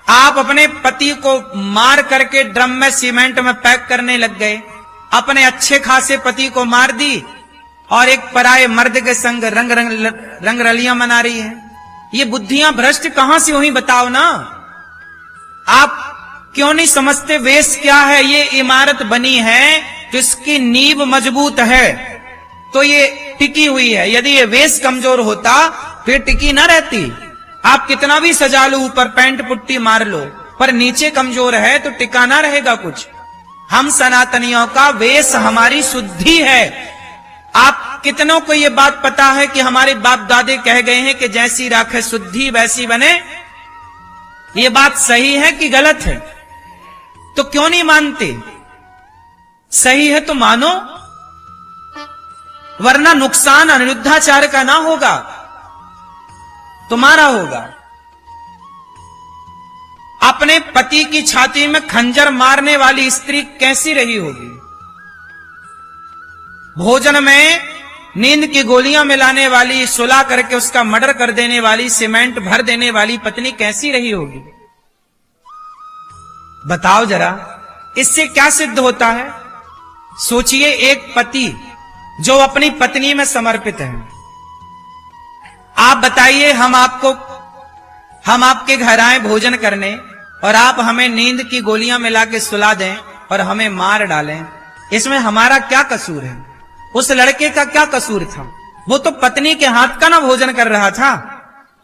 आप अपने पति को मार करके ड्रम में सीमेंट में पैक करने लग गए, अपने अच्छे खासे पति को मार दी और एक पराये मर्द के संग रंग रलियां मना रही है। ये बुद्धियां भ्रष्ट कहां से हुई बताओ ना। आप क्यों नहीं समझते वेश क्या है? ये इमारत बनी है तो इसकी नींव मजबूत है तो ये टिकी हुई है। यदि ये वेश कमजोर होता फिर टिकी ना रहती। आप कितना भी सजा लो, ऊपर पैंट पुट्टी मार लो, पर नीचे कमजोर है तो टिका ना रहेगा कुछ। हम सनातनियों का वेश हमारी शुद्धि है। आप कितनों को ये बात पता है कि हमारे बाप दादे कह गए हैं कि जैसी राखे शुद्धि वैसी बने? ये बात सही है कि गलत है? तो क्यों नहीं मानते? सही है तो मानो, वरना नुकसान अनिरुद्धाचार्य का ना होगा, तुम्हारा होगा। अपने पति की छाती में खंजर मारने वाली स्त्री कैसी रही होगी? भोजन में नींद की गोलियां मिलाने वाली, सुला करके उसका मर्डर कर देने वाली, सीमेंट भर देने वाली पत्नी कैसी रही होगी? बताओ जरा, इससे क्या सिद्ध होता है? सोचिए, एक पति जो अपनी पत्नी में समर्पित है। आप बताइए, हम आपके घर आए भोजन करने और आप हमें नींद की गोलियां मिला के सुला दें और हमें मार डालें, इसमें हमारा क्या कसूर है? उस लड़के का क्या कसूर था? वो तो पत्नी के हाथ का ना भोजन कर रहा था।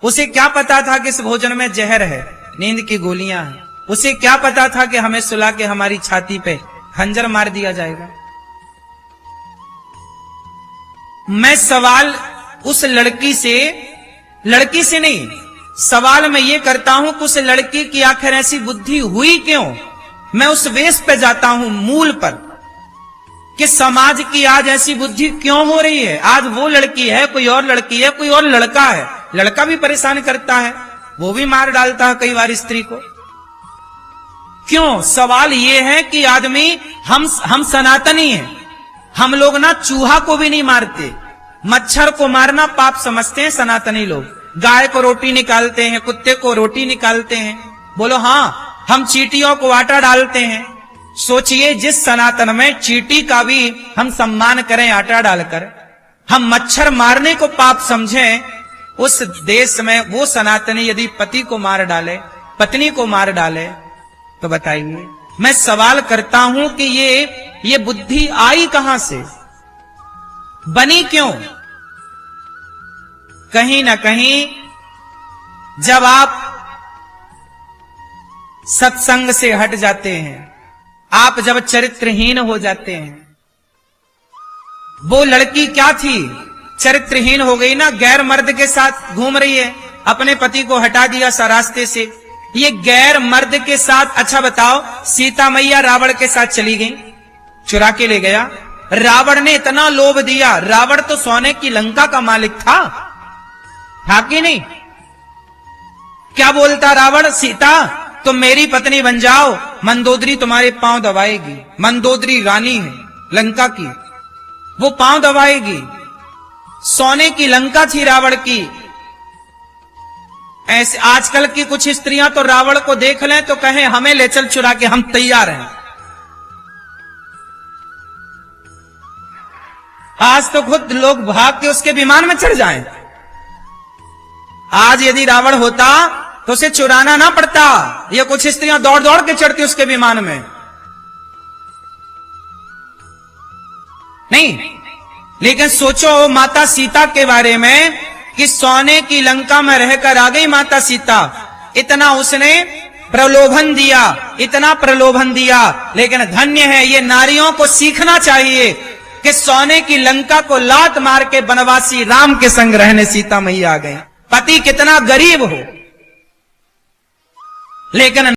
उसे क्या पता था कि इस भोजन में जहर है, नींद की गोलियां हैं? उसे क्या पता था कि हमें सुला के हमारी छाती पे खंजर मार दिया जाएगा? मैं सवाल उस लड़की से नहीं, सवाल मैं ये करता हूं कि उस लड़की की आखिर ऐसी बुद्धि हुई क्यों? मैं उस वेश पे जाता हूं, मूल पर, कि समाज की आज ऐसी बुद्धि क्यों हो रही है। आज वो लड़की है, कोई और लड़की है, कोई और लड़का है, लड़का भी परेशान करता है, वो भी मार डालता है कई बार स्त्री को। क्यों? सवाल ये है कि आदमी, हम सनातनी हैं, हम लोग ना चूहा को भी नहीं मारते, मच्छर को मारना पाप समझते हैं सनातनी लोग। गाय को रोटी निकालते हैं, कुत्ते को रोटी निकालते हैं। बोलो हाँ, हम चींटियों को आटा डालते हैं। सोचिए, जिस सनातन में चींटी का भी हम सम्मान करें आटा डालकर, हम मच्छर मारने को पाप समझें, उस देश में वो सनातनी यदि पति को मार डाले, पत्नी को मार डाले, तो बताइए। मैं सवाल करता हूं कि ये बुद्धि आई कहां से, बनी क्यों? कहीं ना कहीं जब आप सत्संग से हट जाते हैं, आप जब चरित्रहीन हो जाते हैं। वो लड़की क्या थी? चरित्रहीन हो गई ना, गैर मर्द के साथ घूम रही है, अपने पति को हटा दिया सा रास्ते से। ये गैर मर्द के साथ, अच्छा बताओ, सीता मैया रावण के साथ चली गई, चुरा के ले गया। रावण ने इतना लोभ दिया, रावण तो सोने की लंका का मालिक था कि नहीं? क्या बोलता रावण? सीता तुम मेरी पत्नी बन जाओ, मंदोदरी तुम्हारे पांव दबाएगी। मंदोदरी रानी है लंका की, वो पांव दबाएगी। सोने की लंका थी रावण की। ऐसे आजकल की कुछ स्त्रियां तो रावण को देख लें तो कहें हमें ले चल चुरा के, हम तैयार हैं। आज तो खुद लोग भाग के उसके विमान में चढ़ जाएं। आज यदि रावण होता तो उसे चुराना ना पड़ता, ये कुछ स्त्रियां दौड़ दौड़ के चढ़ती उसके विमान में। नहीं, लेकिन सोचो माता सीता के बारे में कि सोने की लंका में रहकर आ गई माता सीता। इतना उसने प्रलोभन दिया, इतना प्रलोभन दिया, लेकिन धन्य है, ये नारियों को सीखना चाहिए कि सोने की लंका को लात मार के बनवासी राम के संग रहने सीता मैया आ गई। पति कितना गरीब हो, लेकिन